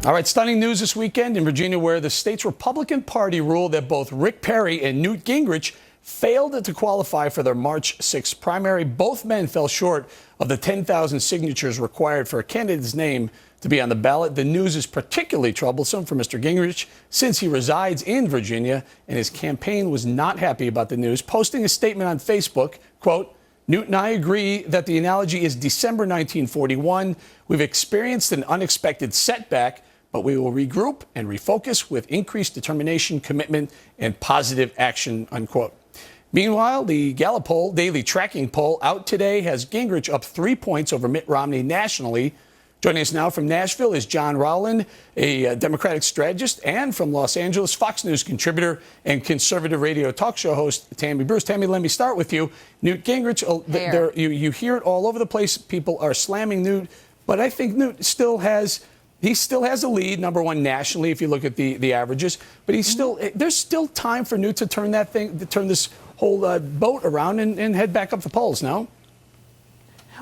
All right, stunning news this weekend in Virginia where the state's Republican Party ruled that both Rick Perry and Newt Gingrich failed to qualify for their March 6th primary. Both men fell short of the 10,000 signatures required for a candidate's name to be on the ballot. The news is particularly troublesome for Mr. Gingrich since he resides in Virginia, and his campaign was not happy about the news, posting a statement on Facebook, quote, "Newt and I agree that the analogy is December 1941. We've experienced an unexpected setback, but we will regroup and refocus with increased determination, commitment, and positive action," unquote. Meanwhile, the Gallup poll, daily tracking poll, out today has Gingrich up 3 points over Mitt Romney nationally. Joining us now from Nashville is John Rowley, a Democratic strategist, and from Los Angeles, Fox News contributor and conservative radio talk show host Tammy Bruce. Tammy, let me start with you. Newt Gingrich, you hear it all over the place. People are slamming Newt, but I think Newt still has a lead, number one nationally, if you look at the averages. But there's still time for Newt to turn this whole boat around and head back up the polls. No.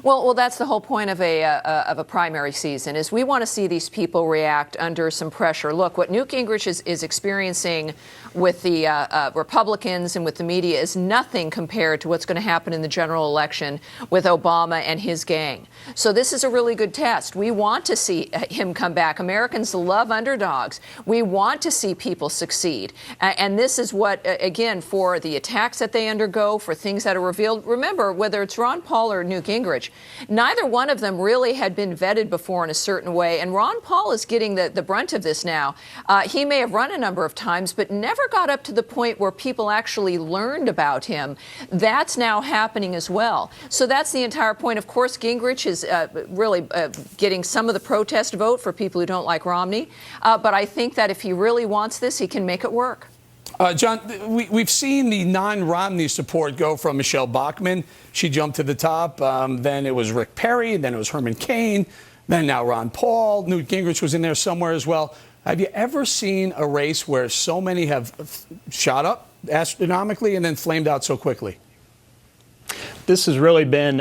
Well, that's the whole point of a primary season, is we want to see these people react under some pressure. Look, what Newt Gingrich is experiencing with the Republicans and with the media is nothing compared to what's going to happen in the general election with Obama and his gang. So this is a really good test. We want to see him come back. Americans love underdogs. We want to see people succeed. And this is what, again, for the attacks that they undergo, for things that are revealed. Remember, whether it's Ron Paul or Newt Gingrich, neither one of them really had been vetted before in a certain way, and Ron Paul is getting the brunt of this now. He may have run a number of times, but never got up to the point where people actually learned about him. That's now happening as well. So that's the entire point. Of course, Gingrich is really getting some of the protest vote for people who don't like Romney, but I think that if he really wants this, he can make it work. John, we've seen the non-Romney support go from Michelle Bachmann. She jumped to the top. Then it was Rick Perry. Then it was Herman Cain. Then now Ron Paul. Newt Gingrich was in there somewhere as well. Have you ever seen a race where so many have shot up astronomically and then flamed out so quickly? This has really been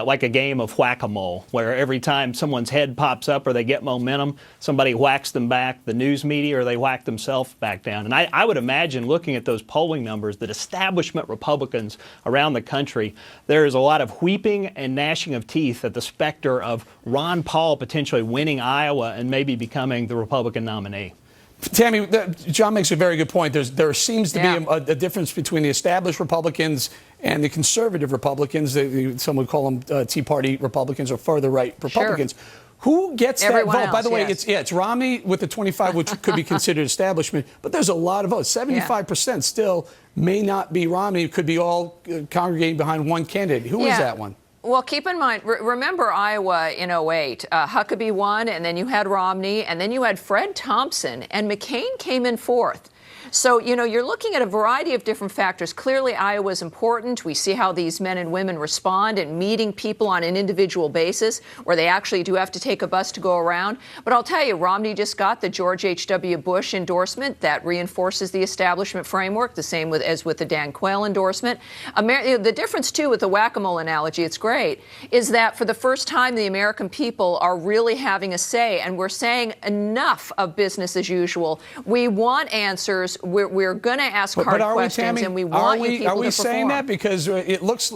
like a game of whack-a-mole, where every time someone's head pops up or they get momentum, somebody whacks them back, the news media, or they whack themselves back down. And I would imagine, looking at those polling numbers, that establishment Republicans around the country, there is a lot of weeping and gnashing of teeth at the specter of Ron Paul potentially winning Iowa and maybe becoming the Republican nominee. Tammy, John makes a very good point. There seems to be a difference between the established Republicans and the conservative Republicans. Some would call them Tea Party Republicans or further right Republicans. Sure. Who gets Everyone that vote? Else, By the way, yes. it's Romney with the 25, which could be considered establishment, but there's a lot of votes. 75% still may not be Romney. It could be all congregating behind one candidate. Who is that one? Well, keep in mind, remember Iowa in 08. Huckabee won, and then you had Romney, and then you had Fred Thompson, and McCain came in fourth. So, you're looking at a variety of different factors. Clearly, Iowa is important. We see how these men and women respond and meeting people on an individual basis where they actually do have to take a bus to go around. But I'll tell you, Romney just got the George H.W. Bush endorsement. That reinforces the establishment framework, the same as with the Dan Quayle endorsement. The difference, too, with the whack-a-mole analogy, it's great, is that for the first time, the American people are really having a say, and we're saying enough of business as usual. We want answers. We're going to ask hard questions, and we want you people to perform. Are we saying that? Because it looks,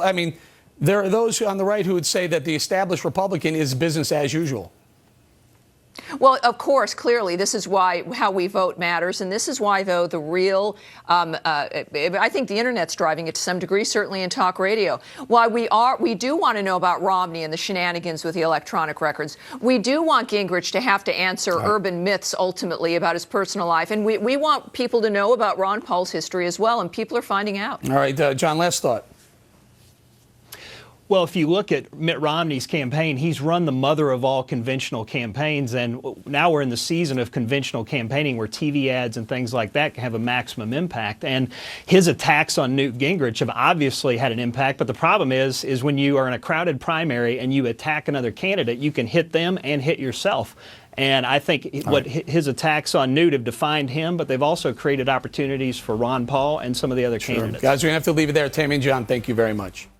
there are those on the right who would say that the established Republican is business as usual. Well, of course, clearly, this is why how we vote matters. And this is why, though, the real I think the Internet's driving it to some degree, certainly in talk radio. Why we do want to know about Romney and the shenanigans with the electronic records. We do want Gingrich to have to answer urban myths ultimately about his personal life. And we want people to know about Ron Paul's history as well. And people are finding out. All right, John, last thought. Well, if you look at Mitt Romney's campaign, he's run the mother of all conventional campaigns, and now we're in the season of conventional campaigning where TV ads and things like that can have a maximum impact. And his attacks on Newt Gingrich have obviously had an impact, but the problem is when you are in a crowded primary and you attack another candidate, you can hit them and hit yourself. And I think his attacks on Newt have defined him, but they've also created opportunities for Ron Paul and some of the other candidates. Guys, we're going to have to leave it there. Tammy and John, thank you very much.